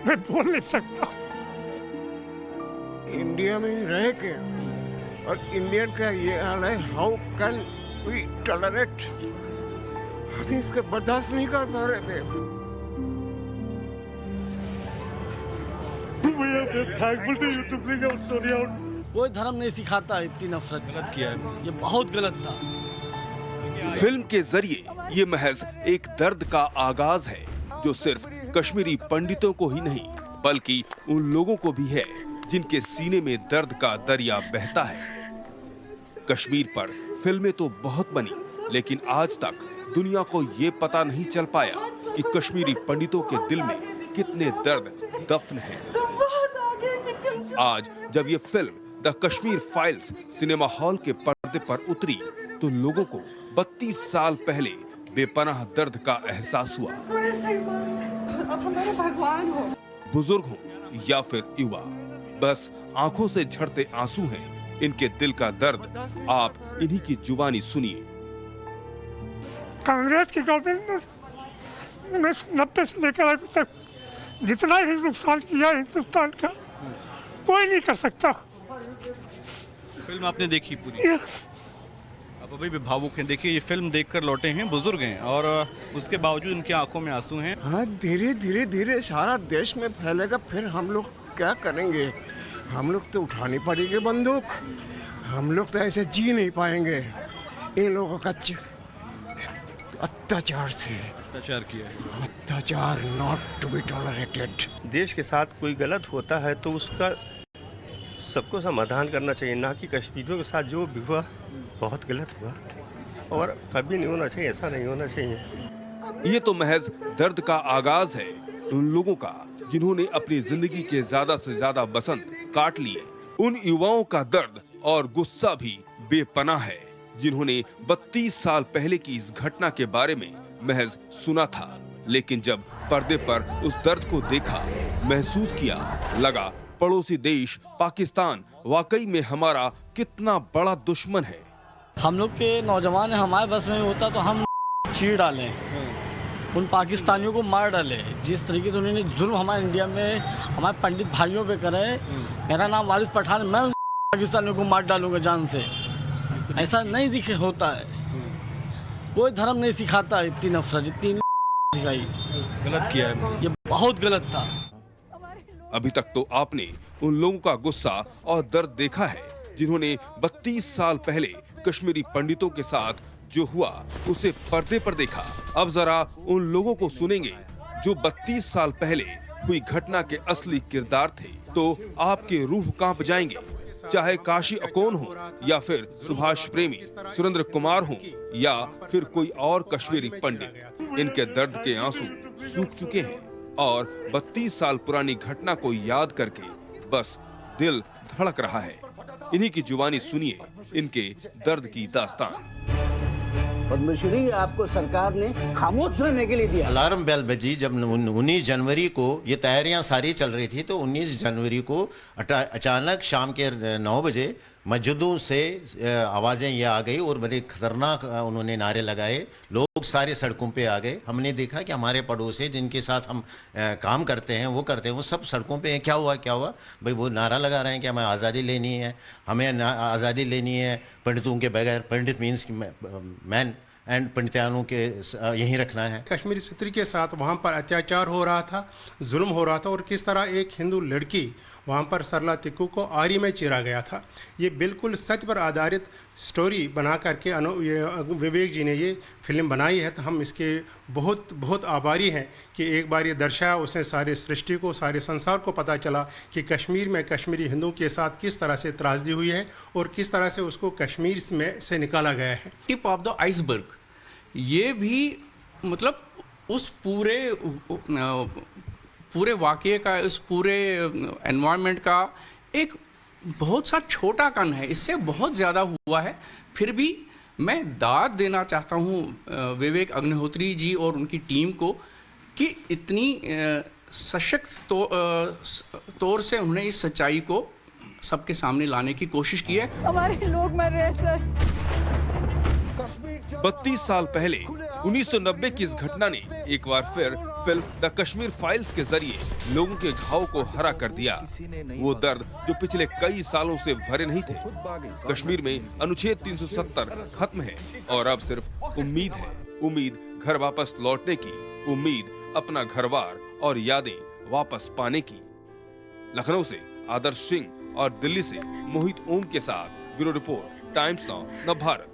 मैं बोल नहीं सकता। इंडिया में ही रह के और इंडियन का ये हाल है, हाउ कैन वी टॉलरेट? हम इसके बर्दाश्त नहीं कर पा रहे थे। कोई धर्म नहीं सिखाता इतनी नफरत। गलत किया है, ये बहुत गलत था। फिल्म के जरिए ये महज एक दर्द का आगाज है जो सिर्फ कश्मीरी पंडितों को ही नहीं बल्कि उन लोगों को भी है जिनके सीने में दर्द का दरिया बहता है। कश्मीर पर फिल्में तो बहुत बनी, लेकिन आज तक दुनिया को ये पता नहीं चल पाया कि कश्मीरी पंडितों के दिल में कितने दर्द दफन हैं। आज जब ये film the Kashmir files cinema hall के पर्दे पर उतरी तो लोगों को 32 साल पहले बेपनाह दर्द का एहसास हुआ। बुजुर्ग हो या फिर युवा, बस आंखों से झड़ते आंसू हैं इनके दिल का दर्द। आप इन्हीं की जुबानी सुनिए। कांग्रेस की गवर्नमेंट ने 90 से लेकर अभी तक जितना ही नुकसान किया हिंदुस्तान का कोई नहीं कर सकता। फिल्म आपने देखी पूरी? यस। आप अभी भी भावुक हैं। देखिए, ये फिल्म देखकर लौटे हैं, बुजुर्ग हैं और उसके बावजूद उनकी आंखों में आंसू हैं। हाँ, धीरे धीरे धीरे सारा देश में फैलेगा, फिर हम लोग क्या करेंगे? हम लोग तो उठानी पड़ेगी बंदूक, हम लोग तो ऐसे जी नहीं पाएंगे। इन लोगों का अत्याचार से किया है। अत्याचार नॉट टू बी टॉलरेटेड। देश के साथ कोई गलत होता है तो उसका सबको समाधान करना चाहिए, ना कि कश्मीरियों के साथ जो भी हुआ बहुत गलत हुआ और कभी नहीं होना चाहिए, ऐसा नहीं होना चाहिए। ये तो महज दर्द का आगाज है उन लोगों का जिन्होंने अपनी जिंदगी के ज्यादा से ज्यादा बसंत काट लिए। उन युवाओं का दर्द और गुस्सा भी बेपनाह है जिन्होंने 32 साल पहले की इस घटना के बारे में महज सुना था, लेकिन जब पर्दे पर उस दर्द को देखा, महसूस किया, लगा पड़ोसी देश पाकिस्तान वाकई में हमारा कितना बड़ा दुश्मन है। हम लोग के नौजवान हमारे बस में होता तो हम चीर डालें, उन पाकिस्तानियों को मार डाले। जिस तरीके से उन्होंने जुल्म हमारे इंडिया में हमारे पंडित भाइयों पे करे। मेरा नाम वारिस पठान, मैं उन पाकिस्तानियों को मार डालूंगा जान से। ऐसा नहीं दिखे होता है। कोई धर्म नहीं सिखाता इतनी नफरत जितनी सिखाई। गलत किया है, ये बहुत गलत था। अभी तक तो आपने उन लोगों का गुस्सा और दर्द देखा है जिन्होंने 32 साल पहले कश्मीरी पंडितों के साथ जो हुआ उसे पर्दे पर देखा। अब जरा उन लोगों को सुनेंगे जो 32 साल पहले हुई घटना के असली किरदार थे, तो आपके रूह कांप जाएंगे। चाहे काशी अकोन हो या फिर सुभाष प्रेमी, सुरेंद्र कुमार हो या फिर कोई और कश्मीरी पंडित, इनके दर्द के आंसू सूख चुके हैं और 32 साल पुरानी घटना को याद करके बस दिल धड़क रहा है। इन्हीं की जुबानी सुनिए इनके दर्द की दास्तान। पद्मश्री आपको सरकार ने खामोश रहने के लिए दिया। अलार्म बेल बजी जब 19 जनवरी को ये तैयारियां सारी चल रही थी, तो 19 जनवरी को अचानक शाम के 9 बजे मस्जिदों से आवाज़ें ये आ गई और बड़े खतरनाक उन्होंने नारे लगाए। लोग सारे सड़कों पे आ गए। हमने देखा कि हमारे पड़ोसी जिनके साथ हम काम करते हैं वो सब सड़कों पे हैं। क्या हुआ भाई? वो नारा लगा रहे हैं कि हमें आज़ादी लेनी है, हमें आज़ादी लेनी है पंडितों के बगैर। पंडित मीन्स मैन एंड पंडितानों के यहीं रखना है। कश्मीरी स्त्री के साथ वहाँ पर अत्याचार हो रहा था, जुल्म हो रहा था और किस तरह एक हिंदू लड़की वहाँ पर सरला तिक्कू को आरी में चीरा गया था। ये बिल्कुल सच पर आधारित स्टोरी बना करके विवेक जी ने ये फिल्म बनाई है। तो हम इसके बहुत बहुत आभारी हैं कि एक बार ये दर्शाया उसने सारे सृष्टि को, सारे संसार को पता चला कि कश्मीर में कश्मीरी हिंदुओं के साथ किस तरह से त्रासदी हुई है और किस तरह से उसको कश्मीर में से निकाला गया है। टिप ऑफ द आइसबर्ग, ये भी मतलब उस पूरे वाक़ये का, उस पूरे एनवायरनमेंट का एक बहुत सा छोटा कण है। इससे बहुत ज़्यादा हुआ है। फिर भी मैं दाद देना चाहता हूँ विवेक अग्निहोत्री जी और उनकी टीम को कि इतनी सशक्त तौर से उन्होंने इस सच्चाई को सबके सामने लाने की कोशिश की है। हमारे लोग मर रहे हैं सर। 32 साल पहले 1990 की इस घटना ने एक बार फिर फिल्म द कश्मीर फाइल्स के जरिए लोगों के घाव को हरा कर दिया। वो दर्द जो पिछले कई सालों से भरे नहीं थे। कश्मीर में अनुच्छेद 370 खत्म है और अब सिर्फ उम्मीद है। उम्मीद घर वापस लौटने की, उम्मीद अपना घरवार और यादें वापस पाने की। लखनऊ से आदर्श सिंह और दिल्ली से मोहित ओम के साथ bureau report, times now, Navbharat.